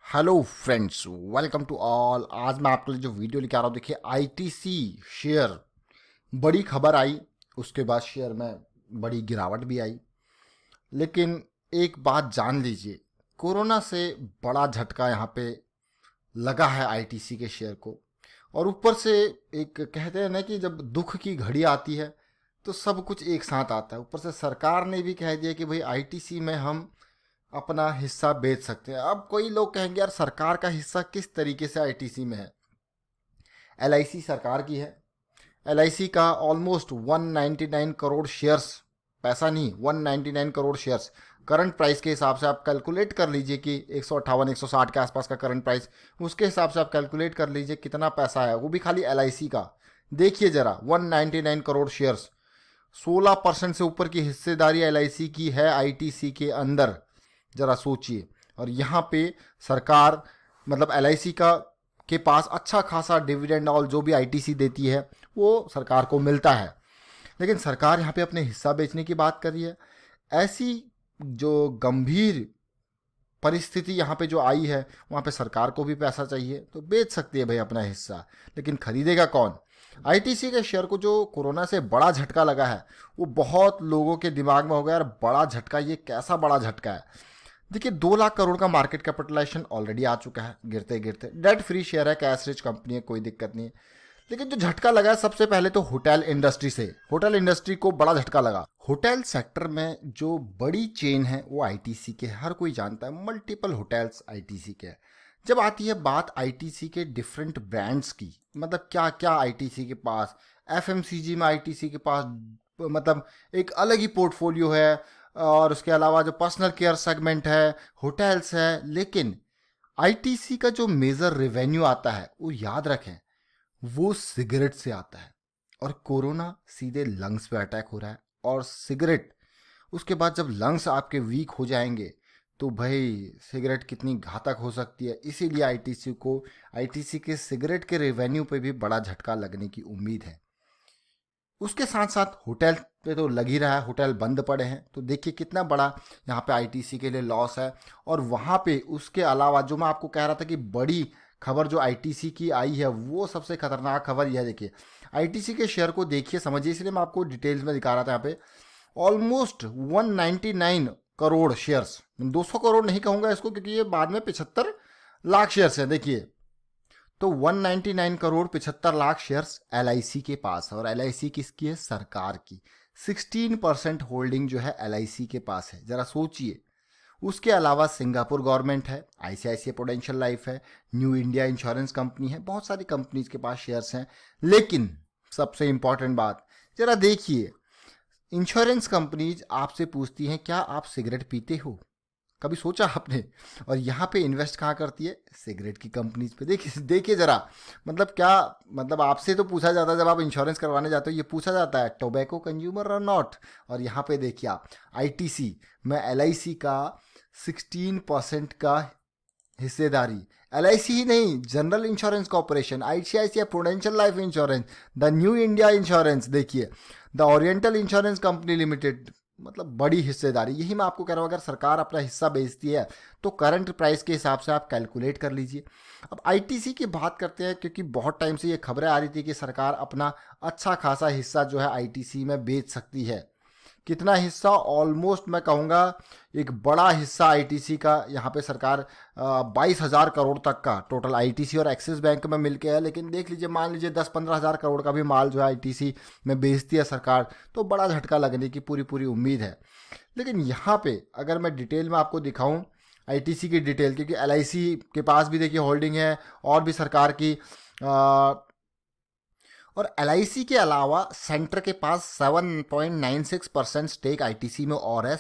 Hello friends, welcome to all. आज मैं आपके लिए जो वीडियो लेके आ रहा हूँ, देखिए आईटीसी शेयर बड़ी खबर आई, उसके बाद शेयर में बड़ी गिरावट भी आई। लेकिन एक बात जान लीजिए, कोरोना से बड़ा झटका यहाँ पे लगा है आईटीसी के शेयर को। और ऊपर से एक कहते हैं ना कि जब दुख की घड़ी आती है तो सब कुछ एक साथ आता है। ऊपर से सरकार ने भी कह दिया कि भाई आईटीसी में हम अपना हिस्सा बेच सकते हैं। अब कोई लोग कहेंगे यार सरकार का हिस्सा किस तरीके से आईटीसी में है। एलआईसी सरकार की है। एलआईसी का ऑलमोस्ट 199 करोड़ शेयर्स, पैसा नहीं 199 करोड़ शेयर्स करंट प्राइस के हिसाब से आप कैलकुलेट कर लीजिए कि 158 160 के आसपास का करंट प्राइस, उसके हिसाब से आप कैलकुलेट कर लीजिए कितना पैसा है, वो भी खाली एलआईसी का। देखिए जरा 199 करोड़ शेयर्स, 16% से ऊपर की हिस्सेदारी एलआईसी की है आईटीसी के अंदर। ज़रा सोचिए। और यहाँ पे सरकार मतलब एलआईसी का के पास अच्छा खासा डिविडेंड और जो भी आईटीसी देती है वो सरकार को मिलता है। लेकिन सरकार यहाँ पे अपने हिस्सा बेचने की बात कर रही है। ऐसी जो गंभीर परिस्थिति यहाँ पे जो आई है, वहाँ पे सरकार को भी पैसा चाहिए तो बेच सकती है भाई अपना हिस्सा। लेकिन खरीदेगा कौन? आईटीसी के शेयर को जो कोरोना से बड़ा झटका लगा है, वो बहुत लोगों के दिमाग में हो गया यार बड़ा झटका, ये कैसा बड़ा झटका है। देखिए 2 लाख करोड़ का मार्केट कैपिटलाइजेशन ऑलरेडी आ चुका है गिरते गिरते। डेट फ्री शेयर है, कैश रिच कंपनी है, कोई दिक्कत नहीं है। लेकिन जो झटका लगा है सबसे पहले तो होटल इंडस्ट्री से। होटल इंडस्ट्री को बड़ा झटका लगा। होटल सेक्टर में जो बड़ी चेन है वो आईटीसी के, हर कोई जानता है, मल्टीपल होटल्स आईटीसी के हैं। जब आती है बात आईटीसी के डिफरेंट ब्रांड्स की, मतलब क्या क्या आईटीसी के पास, एफएमसीजी में आईटीसी के पास मतलब एक अलग ही पोर्टफोलियो है। और उसके अलावा जो पर्सनल केयर सेगमेंट है, होटल्स है। लेकिन आईटीसी का जो मेजर रेवेन्यू आता है वो याद रखें, वो सिगरेट से आता है। और कोरोना सीधे लंग्स पे अटैक हो रहा है। और सिगरेट, उसके बाद जब लंग्स आपके वीक हो जाएंगे तो भाई सिगरेट कितनी घातक हो सकती है। इसीलिए आईटीसी के सिगरेट के रेवेन्यू पे भी बड़ा झटका लगने की उम्मीद है। उसके साथ साथ होटल पे तो लग ही रहा है, होटल बंद पड़े हैं तो देखिए कितना बड़ा यहाँ पे आईटीसी के लिए लॉस है। और वहाँ पे उसके अलावा जो मैं आपको कह रहा था कि बड़ी खबर जो आईटीसी की आई है, वो सबसे खतरनाक खबर यह देखिए। आईटीसी के शेयर को देखिए, समझिए, इसलिए मैं आपको डिटेल्स में दिखा रहा था। यहाँ पे ऑलमोस्ट 199 करोड़ शेयर्स, 200 करोड़ नहीं कहूँगा इसको क्योंकि ये बाद में 75 लाख शेयर्स हैं। देखिए तो 199 करोड़ 75 लाख शेयर्स एलआईसी के पास है। और एलआईसी किसकी है? सरकार की। 16% होल्डिंग जो है एलआईसी के पास है, जरा सोचिए। उसके अलावा सिंगापुर गवर्नमेंट है, आईसीआईसीआई प्रूडेंशियल लाइफ है, न्यू इंडिया इंश्योरेंस कंपनी है, बहुत सारी कंपनीज के पास शेयर्स हैं। लेकिन सबसे इंपॉर्टेंट बात, जरा देखिए, इंश्योरेंस कंपनीज आपसे पूछती हैं क्या आप सिगरेट पीते हो? कभी सोचा आपने? और यहाँ पे इन्वेस्ट कहाँ करती है? सिगरेट की कंपनीज पे। देखिए देखिए जरा, मतलब क्या, मतलब आपसे तो पूछा जाता है जब आप इंश्योरेंस करवाने जाते हो, ये पूछा जाता है टोबैको कंज्यूमर और नॉट। और यहाँ पे देखिए आप, आईटीसी में एलआईसी का 16% का हिस्सेदारी। एलआईसी ही नहीं, General Insurance Corporation, ICICI Prudential Life Insurance, the New India Insurance, देखिए the Oriental Insurance Company Limited, मतलब बड़ी हिस्सेदारी। यही मैं आपको कह रहा हूँ, अगर सरकार अपना हिस्सा बेचती है तो करंट प्राइस के हिसाब से आप कैलकुलेट कर लीजिए। अब आईटीसी की बात करते हैं, क्योंकि बहुत टाइम से ये खबरें आ रही थी कि सरकार अपना अच्छा खासा हिस्सा जो है आईटीसी में बेच सकती है। कितना हिस्सा? ऑलमोस्ट मैं कहूँगा एक बड़ा हिस्सा आईटीसी का यहाँ पे सरकार 22,000 करोड़ तक का टोटल आईटीसी और एक्सिस बैंक में मिलके है। लेकिन देख लीजिए, मान लीजिए 10-15 हज़ार करोड़ का भी माल जो है आईटीसी में बेचती है सरकार, तो बड़ा झटका लगने की पूरी पूरी उम्मीद है। लेकिन यहाँ पे अगर मैं डिटेल में आपको दिखाऊँ आईटीसी की डिटेल, क्योंकि एलआईसी के पास भी देखिए होल्डिंग है और भी सरकार की, और एलआईसी के अलावा सेंटर के पास 7.96% स्टेक आईटीसी में और है।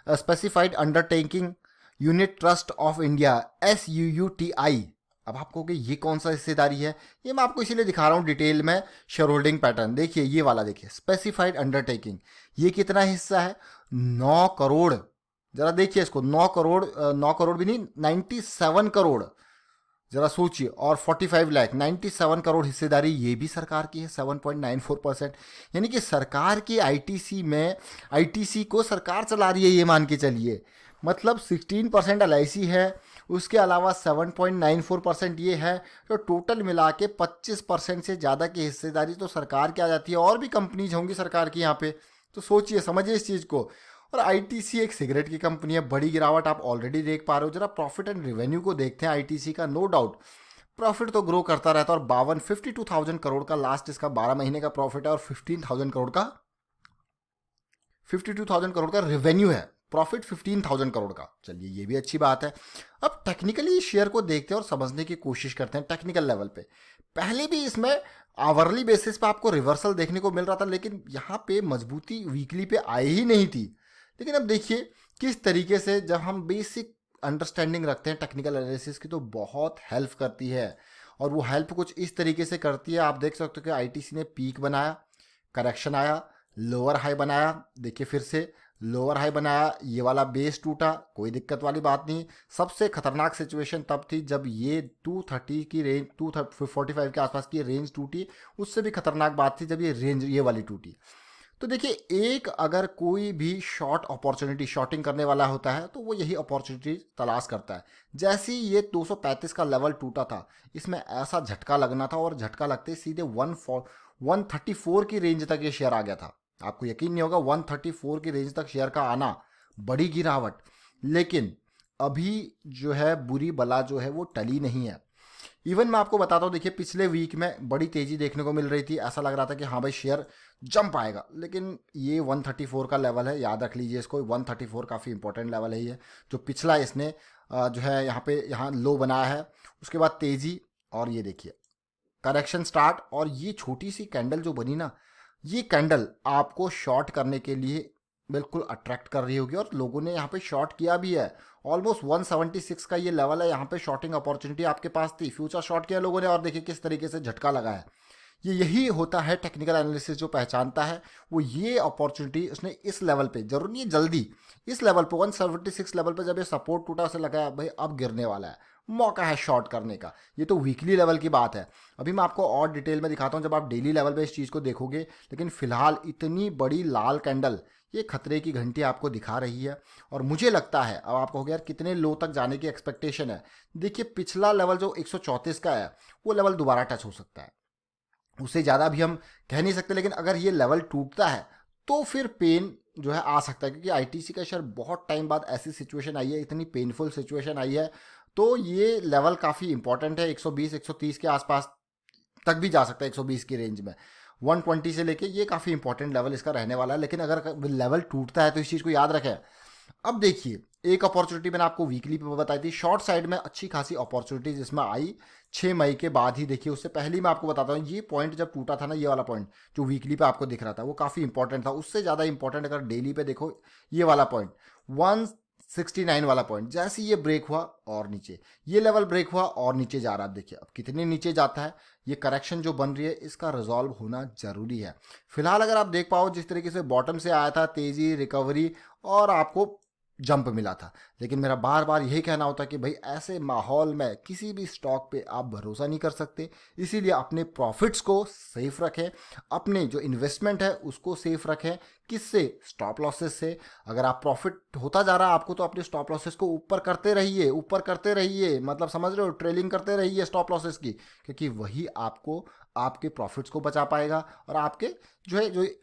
Specified undertaking unit trust of India, SUUTI। अब आप कहोगे ये कौन सा हिस्सेदारी है? ये मैं आपको इसीलिए दिखा रहा हूँ डिटेल में शेयर होल्डिंग पैटर्न। देखिए ये वाला, देखिए स्पेसिफाइड अंडरटेकिंग, ये कितना हिस्सा है? 9 करोड़। जरा देखिए इसको, 9 करोड़, 9 करोड़ भी नहीं, 97 करोड़। जरा सोचिए। और 45 लाख, 97 करोड़ हिस्सेदारी ये भी सरकार की है, 7.94%। यानी कि सरकार की आईटीसी में, आईटीसी को सरकार चला रही है, ये मान के चलिए। मतलब 16% एलआईसी है, उसके अलावा 7.94% ये है। तो टोटल मिला के 25% से ज़्यादा की हिस्सेदारी तो सरकार की आ जाती है, और भी कंपनीज होंगी सरकार की यहाँ पे। तो सोचिए, समझिए इस चीज़ को। और आईटीसी एक सिगरेट की कंपनी है, बड़ी गिरावट आप ऑलरेडी देख पा रहे हो। जरा प्रॉफिट एंड रेवेन्यू को देखते हैं आईटीसी का। नो डाउट प्रॉफिट तो ग्रो करता रहता है, और 52 करोड़ का लास्ट इसका 12 महीने का प्रॉफिट है, और 52,000 करोड़ का रेवेन्यू है। प्रॉफिट 15,000 करोड़ का, चलिए ये भी अच्छी बात है। अब टेक्निकली शेयर को देखते हैं और समझने की कोशिश करते हैं टेक्निकल लेवल पे। पहले भी इसमें आवरली बेसिस पे आपको रिवर्सल देखने को मिल रहा था, लेकिन यहाँ पे मजबूती वीकली पे आई ही नहीं थी। लेकिन अब देखिए किस तरीके से, जब हम बेसिक अंडरस्टैंडिंग रखते हैं टेक्निकल एनालिसिस की, तो बहुत हेल्प करती है। और वो हेल्प कुछ इस तरीके से करती है, आप देख सकते हो कि आईटीसी ने पीक बनाया, करेक्शन आया, लोअर हाई बनाया, देखिए फिर से लोअर हाई बनाया, ये वाला बेस टूटा, कोई दिक्कत वाली बात नहीं। सबसे खतरनाक सिचुएशन तब थी जब ये 230 की रेंज, 245 के आसपास की रेंज टूटी। उससे भी खतरनाक बात थी जब ये रेंज ये वाली टूटी। तो देखिए, एक अगर कोई भी शॉर्ट अपॉर्चुनिटी शॉर्टिंग करने वाला होता है तो वो यही अपॉर्चुनिटी तलाश करता है। जैसे ही ये 235 का लेवल टूटा था, इसमें ऐसा झटका लगना था, और झटका लगते ही सीधे 134 की रेंज तक ये शेयर आ गया था। आपको यकीन नहीं होगा, 134 की रेंज तक शेयर का आना, बड़ी गिरावट। लेकिन अभी जो है बुरी बला जो है वो टली नहीं है। इवन मैं आपको बताता हूँ, देखिए पिछले वीक में बड़ी तेजी देखने को मिल रही थी, ऐसा लग रहा था कि हाँ भाई शेयर जंप आएगा। लेकिन ये 134 का लेवल है, याद रख लीजिए इसको। 134 काफ़ी इंपॉर्टेंट लेवल है ये, जो पिछला इसने जो है यहाँ लो बनाया है। उसके बाद तेजी, और ये देखिए करेक्शन स्टार्ट, और ये छोटी सी कैंडल जो बनी ना, ये कैंडल आपको शॉर्ट करने के लिए बिल्कुल अट्रैक्ट कर रही होगी, और लोगों ने यहाँ पे शॉर्ट किया भी है। ऑलमोस्ट 176 का ये लेवल है, यहाँ पे शॉर्टिंग अपॉर्चुनिटी आपके पास थी, फ्यूचर शॉर्ट किया लोगों ने, और देखिए किस तरीके से झटका लगा है। ये यही होता है टेक्निकल एनालिसिस जो पहचानता है वो, ये अपॉर्चुनिटी उसने इस लेवल पे, जरूर नहीं है जल्दी, इस लेवल पे 176 लेवल पे जब ये सपोर्ट टूटा, उसे लगा भाई अब गिरने वाला है, मौका है शॉर्ट करने का। ये तो वीकली लेवल की बात है। अभी मैं आपको और डिटेल में दिखाता हूँ जब आप डेली लेवल पे इस चीज़ को देखोगे। लेकिन फिलहाल इतनी बड़ी लाल कैंडल, ये खतरे की घंटी आपको दिखा रही है। और मुझे लगता है, अब आप कहोगे यार कितने लो तक जाने की एक्सपेक्टेशन है। देखिए पिछला लेवल जो 134 का है, वो लेवल दोबारा टच हो सकता है, उससे ज़्यादा भी हम कह नहीं सकते। लेकिन अगर ये लेवल टूटता है तो फिर पेन जो है आ सकता है, क्योंकि आईटीसी का शेयर बहुत टाइम बाद ऐसी सिचुएशन आई है, इतनी पेनफुल सिचुएशन आई है। तो ये लेवल काफ़ी इंपॉर्टेंट है, 120 130 के आसपास तक भी जा सकता है, 120 की रेंज में, 120 से लेके ये काफ़ी इंपॉर्टेंट लेवल इसका रहने वाला है। लेकिन अगर लेवल टूटता है तो इस चीज़ को याद रखें। अब देखिए, एक अपॉर्चुनिटी मैंने आपको वीकली पे बताई थी, शॉर्ट साइड में अच्छी खासी अपॉर्चुनिटीज इसमें आई 6 मई के बाद ही। देखिए उससे पहले ही मैं आपको बताता हूँ, ये पॉइंट जब टूटा था ना, ये वाला पॉइंट जो वीकली पे आपको दिख रहा था, वो काफ़ी इंपॉर्टेंट था। उससे ज़्यादा इंपॉर्टेंट अगर डेली पे देखो, ये वाला पॉइंट 169 वाला पॉइंट, जैसे ये ब्रेक हुआ और नीचे, ये लेवल ब्रेक हुआ और नीचे जा रहा है। अब देखिए अब कितने नीचे जाता है। ये करेक्शन जो बन रही है, इसका रिजॉल्व होना जरूरी है। फिलहाल अगर आप देख पाओ, जिस तरीके से बॉटम से आया था, तेजी, रिकवरी, और आपको जंप मिला था। लेकिन मेरा बार बार यही कहना होता है कि भाई ऐसे माहौल में किसी भी स्टॉक पे आप भरोसा नहीं कर सकते। इसीलिए अपने प्रॉफिट्स को सेफ रखें, अपने जो इन्वेस्टमेंट है उसको सेफ रखें। किससे? स्टॉप लॉसेस से। अगर आप प्रॉफिट होता जा रहा है आपको, तो अपने स्टॉप लॉसेस को ऊपर करते रहिए, ऊपर करते रहिए, मतलब समझ रहे हो, ट्रेलिंग करते रहिए स्टॉप लॉसेस की, क्योंकि वही आपको आपके प्रॉफिट्स को बचा पाएगा, और आपके जो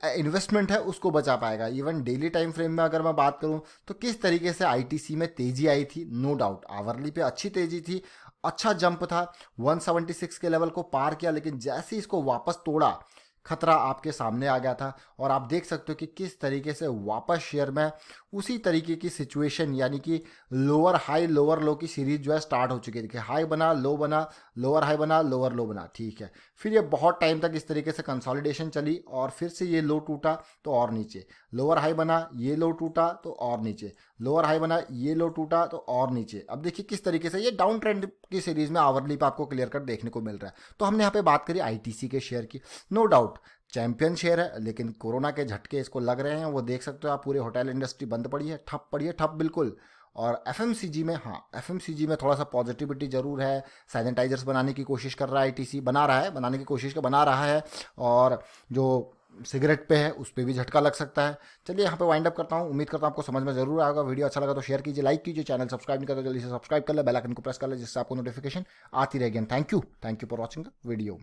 इन्वेस्टमेंट है उसको बचा पाएगा। इवन डेली टाइम फ्रेम में अगर मैं बात करूं, तो किस तरीके से आईटीसी में तेजी आई थी, नो डाउट आवरली पे अच्छी तेजी थी, अच्छा जंप था, 176 के लेवल को पार किया। लेकिन जैसे ही इसको वापस तोड़ा, खतरा आपके सामने आ गया था। और आप देख सकते हो कि किस तरीके से वापस शेयर में उसी तरीके की सिचुएशन, यानी कि लोअर हाई लोअर लो की सीरीज जो है स्टार्ट हो चुकी है। देखिए हाई बना, लो बना, लोअर हाई बना, लोअर लो बना, ठीक है। फिर ये बहुत टाइम तक इस तरीके से कंसोलिडेशन चली, और फिर से ये लो टूटा तो और नीचे, लोअर हाई बना, ये लो टूटा तो और नीचे, लोअर हाई बना, ये लो टूटा तो और नीचे। अब देखिए किस तरीके से ये डाउन ट्रेंड की सीरीज में आवरली पे आपको क्लियर कट देखने को मिल रहा है। तो हमने यहाँ पे बात करी आईटीसी के शेयर की। नो डाउट चैंपियन शेयर है, लेकिन कोरोना के झटके इसको लग रहे हैं। वो देख सकते हो आप, पूरे होटल इंडस्ट्री बंद पड़ी है, ठप पड़ी है, ठप बिल्कुल। और एफएमसीजी में, हाँ एफएमसीजी में थोड़ा सा पॉजिटिविटी जरूर है। सैनिटाइजर्स बनाने की कोशिश कर रहा है आईटीसी, बना रहा है, बनाने की कोशिश बना रहा है। और जो सिगरेट पे है उस पर भी झटका लग सकता है। चलिए यहाँ पे वाइंड अप करता हूँ, उम्मीद करता हूँ आपको समझ में जरूर आएगा। वीडियो अच्छा लगा तो शेयर कीजिए, लाइक कीजिए, चैनल सब्सक्राइब नहीं करता जल्दी से सब्सक्राइब कर ले, बेल आइकन को प्रेस कर ले जिससे आपको नोटिफिकेशन आती रहेगी। Thank you for watching the video.